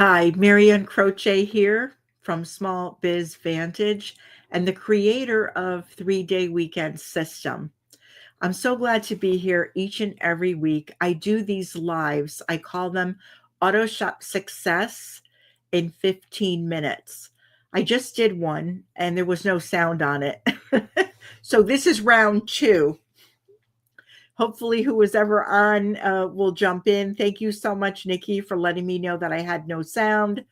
Hi, Marianne Croce here from Small Biz Vantage and the creator of 3 Day Weekend System. I'm so glad to be here each and every week. I do these lives. I call them Auto Shop Success in 15 minutes. I just did one and there was no sound on it. So this is round two. Hopefully, who was ever on will jump in. Thank you so much, Nikki, for letting me know that I had no sound.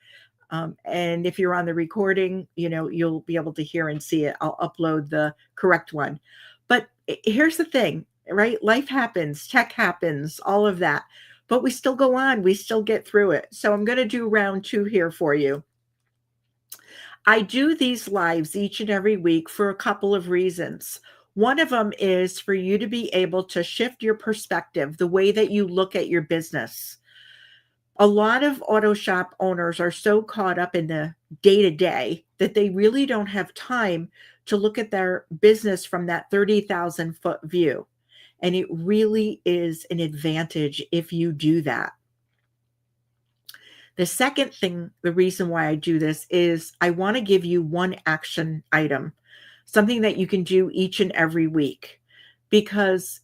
And if you're on the recording, you'll be able to hear and see it. I'll upload the correct one. But here's the thing, right? Life happens, tech happens, all of that. But we still go on, we still get through it. So I'm going to do round two here for you. I do these lives each and every week for a couple of reasons. One of them is for you to be able to shift your perspective, the way that you look at your business. A lot of auto shop owners are so caught up in the day to day that they really don't have time to look at their business from that 30,000-foot view. And it really is an advantage if you do that. The second thing, the reason why I do this is I want to give you one action item, something that you can do each and every week, because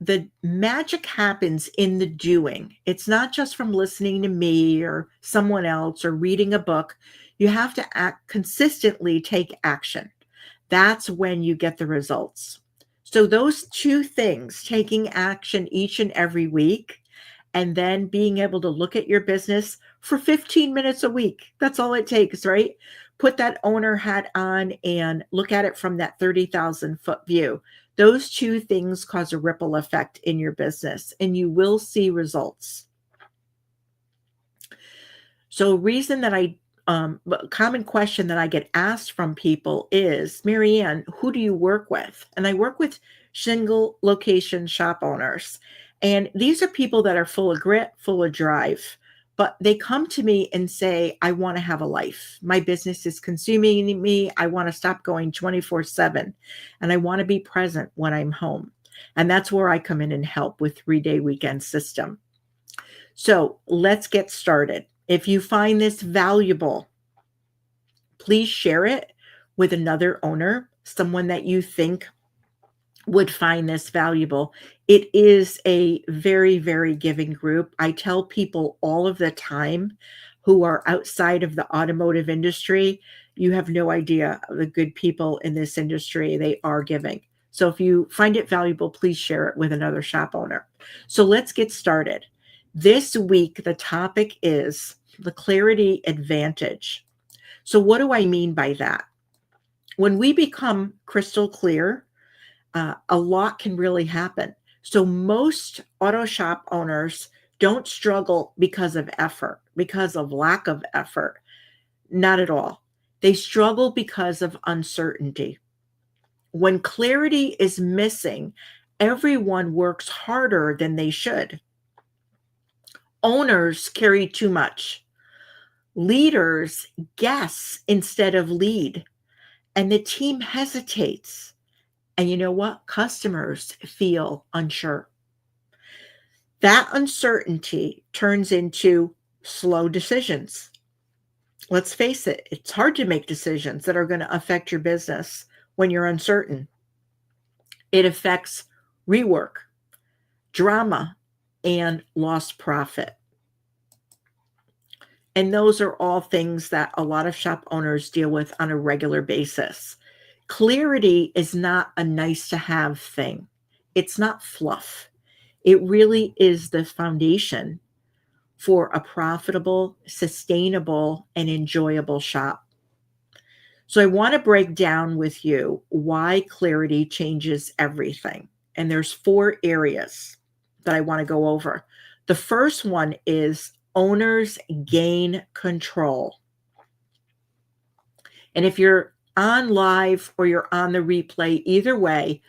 the magic happens in the doing. It's not just from listening to me or someone else or reading a book. You have to consistently take action. That's when you get the results. So those two things, taking action each and every week, and then being able to look at your business for 15 minutes a week. That's all it takes, right? Put that owner hat on and look at it from that 30,000-foot view. Those two things cause a ripple effect in your business, and you will see results. So, common question that I get asked from people is, Marianne, who do you work with? And I work with single location shop owners. And these are people that are full of grit, full of drive, but they come to me and say, I want to have a life. My business is consuming me. I want to stop going 24/7 and I want to be present when I'm home. And that's where I come in and help with 3 Day Weekend System. So let's get started. If you find this valuable, please share it with another owner, someone that you think would find this valuable. It is a very, very giving group. I tell people all of the time who are outside of the automotive industry, you have no idea the good people in this industry. They are giving. So if you find it valuable, please share it with another shop owner. So let's get started. This week, the topic is the clarity advantage. So what do I mean by that? When we become crystal clear, a lot can really happen. So most auto shop owners don't struggle because of effort, because of lack of effort. Not at all. They struggle because of uncertainty. When clarity is missing, everyone works harder than they should. Owners carry too much. Leaders guess instead of lead, and the team hesitates. And you know what? Customers feel unsure. That uncertainty turns into slow decisions. Let's face it, it's hard to make decisions that are going to affect your business when you're uncertain. It affects rework, drama, and lost profit. And those are all things that a lot of shop owners deal with on a regular basis. Clarity is not a nice to have thing. It's not fluff. It really is the foundation for a profitable, sustainable, and enjoyable shop. So I want to break down with you why clarity changes everything. And there's 4 areas that I want to go over. The first one is owners gain control. And if you're on live or you're on the replay, either way,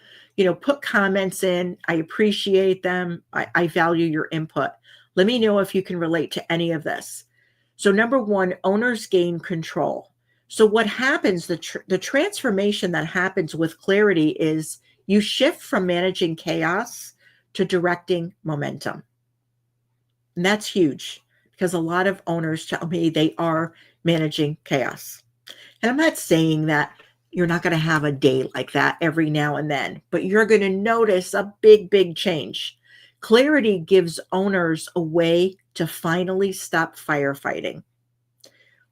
put comments in. I appreciate them. I value your input. Let me know if you can relate to any of this. So number 1, owners gain control. So what happens, the transformation that happens with clarity is you shift from managing chaos to directing momentum. And that's huge because a lot of owners tell me they are managing chaos. And I'm not saying that you're not going to have a day like that every now and then, but you're going to notice a big, big change. Clarity gives owners a way to finally stop firefighting.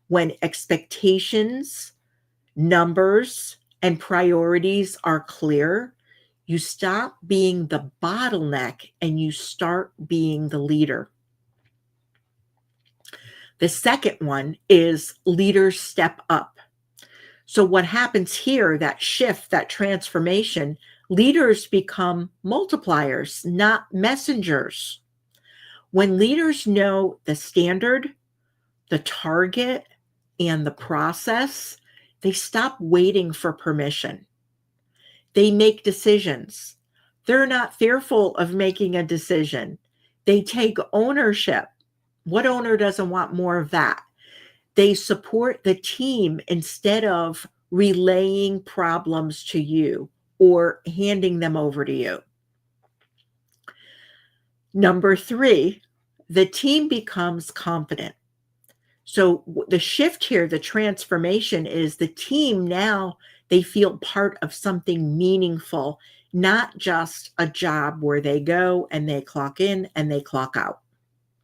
When expectations, numbers, and priorities are clear, you stop being the bottleneck and you start being the leader. The second one is leaders step up. So, what happens here, that shift, that transformation, leaders become multipliers, not messengers. When leaders know the standard, the target, and the process, they stop waiting for permission. They make decisions. They're not fearful of making a decision. They take ownership. What owner doesn't want more of that? They support the team instead of relaying problems to you or handing them over to you. Number 3, the team becomes confident. So the shift here, the transformation is the team now, they feel part of something meaningful, not just a job where they go and they clock in and they clock out.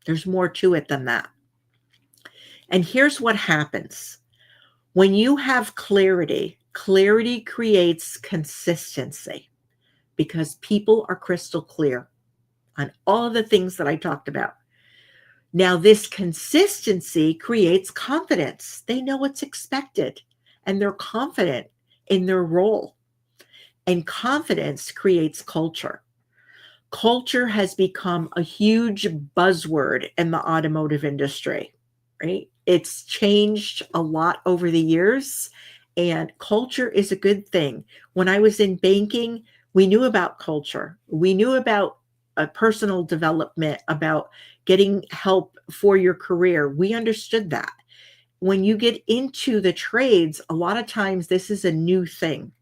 There's more to it than that. And here's what happens. When you have clarity, clarity creates consistency because people are crystal clear on all of the things that I talked about. Now, this consistency creates confidence. They know what's expected and they're confident in their role. And confidence creates culture. Culture has become a huge buzzword in the automotive industry, right? It's changed a lot over the years, and culture is a good thing. When I was in banking, we knew about culture. We knew about personal development, about getting help for your career. We understood that. When you get into the trades, a lot of times this is a new thing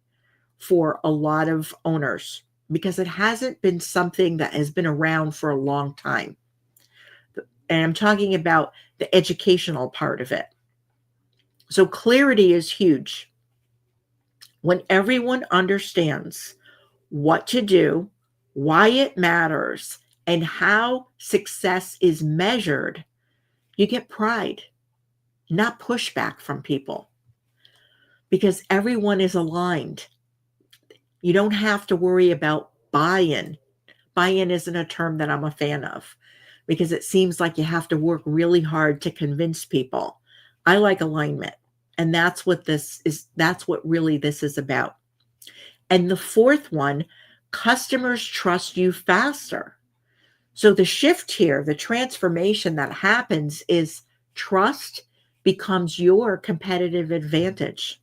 for a lot of owners because it hasn't been something that has been around for a long time. And I'm talking about the educational part of it. So clarity is huge. When everyone understands what to do, why it matters, and how success is measured, you get pride, not pushback from people, because everyone is aligned. You don't have to worry about buy-in. Buy-in isn't a term that I'm a fan of because it seems like you have to work really hard to convince people. I like alignment, and that's what that's what really this is about. And the fourth one, customers trust you faster. So the shift here, the transformation that happens is trust becomes your competitive advantage.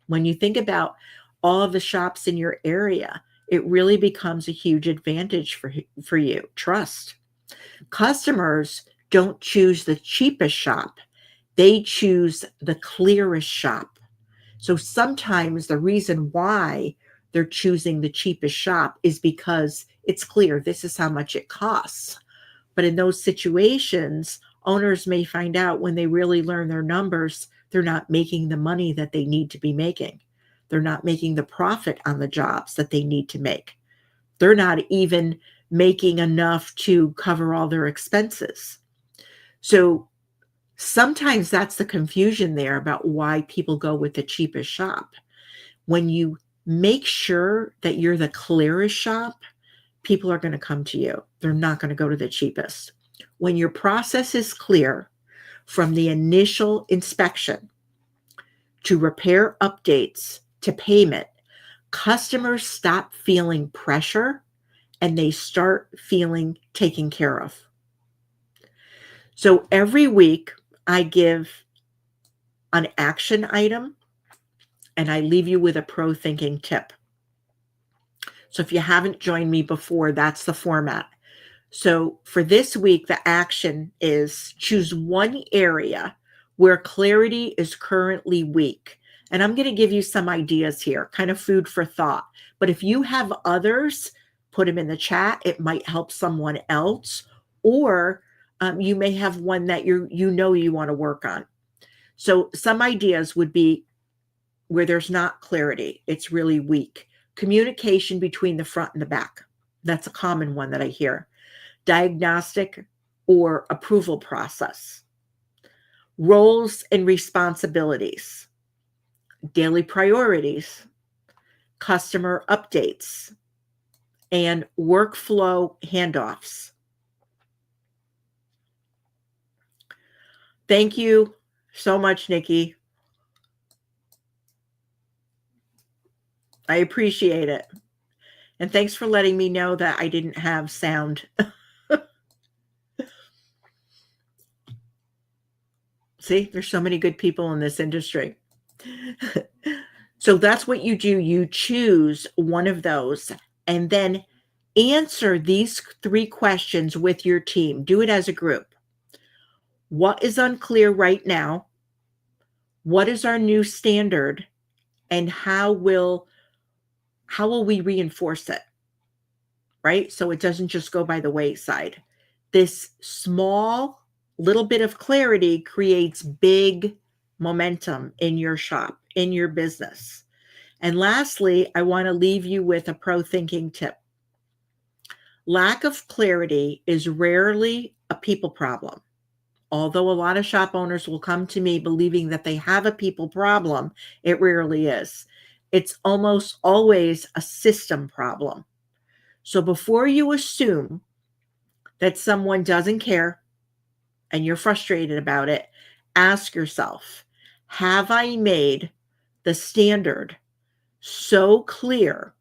When you think about all of the shops in your area, it really becomes a huge advantage for you. Trust. Customers don't choose the cheapest shop. They choose the clearest shop. So sometimes the reason why they're choosing the cheapest shop is because it's clear this is how much it costs. But in those situations, owners may find out when they really learn their numbers, they're not making the money that they need to be making. They're not making the profit on the jobs that they need to make. They're not even making enough to cover all their expenses. So sometimes that's the confusion there about why people go with the cheapest shop. When you make sure that you're the clearest shop, people are going to come to you. They're not going to go to the cheapest. When your process is clear from the initial inspection to repair updates to payment, customers stop feeling pressure and they start feeling taken care of. So every week I give an action item and I leave you with a pro thinking tip. So if you haven't joined me before, that's the format. So for this week, the action is choose one area where clarity is currently weak. And I'm going to give you some ideas here, kind of food for thought. But if you have others, put them in the chat. It might help someone else. Or You may have one that you want to work on. So some ideas would be where there's not clarity, it's really weak. Communication between the front and the back. That's a common one that I hear. Diagnostic or approval process. Roles and responsibilities. Daily priorities. Customer updates. And workflow handoffs. Thank you so much, Nikki. I appreciate it. And thanks for letting me know that I didn't have sound. See, there's so many good people in this industry. So that's what you do. You choose one of those and then answer these 3 questions with your team. Do it as a group. What is unclear right now? What is our new standard? And how will we reinforce it? Right? So it doesn't just go by the wayside. This small little bit of clarity creates big momentum in your shop, in your business. And lastly, I want to leave you with a pro thinking tip. Lack of clarity is rarely a people problem. Although a lot of shop owners will come to me believing that they have a people problem, it rarely is. It's almost always a system problem. So before you assume that someone doesn't care and you're frustrated about it, ask yourself, have I made the standard so clear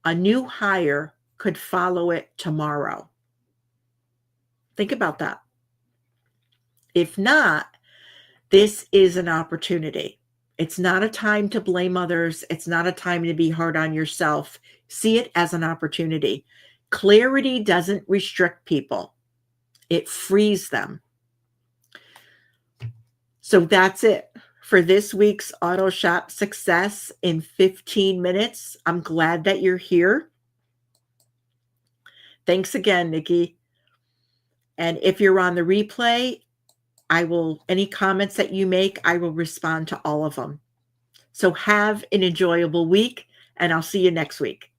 a new hire could follow it tomorrow? Think about that. If not, this is an opportunity. It's not a time to blame others. It's not a time to be hard on yourself. See it as an opportunity. Clarity doesn't restrict people. It frees them. So that's it for this week's Auto Shop Success in 15 minutes. I'm glad that you're here. Thanks again, Nikki. And if you're on the replay, any comments that you make, I will respond to all of them. So have an enjoyable week, and I'll see you next week.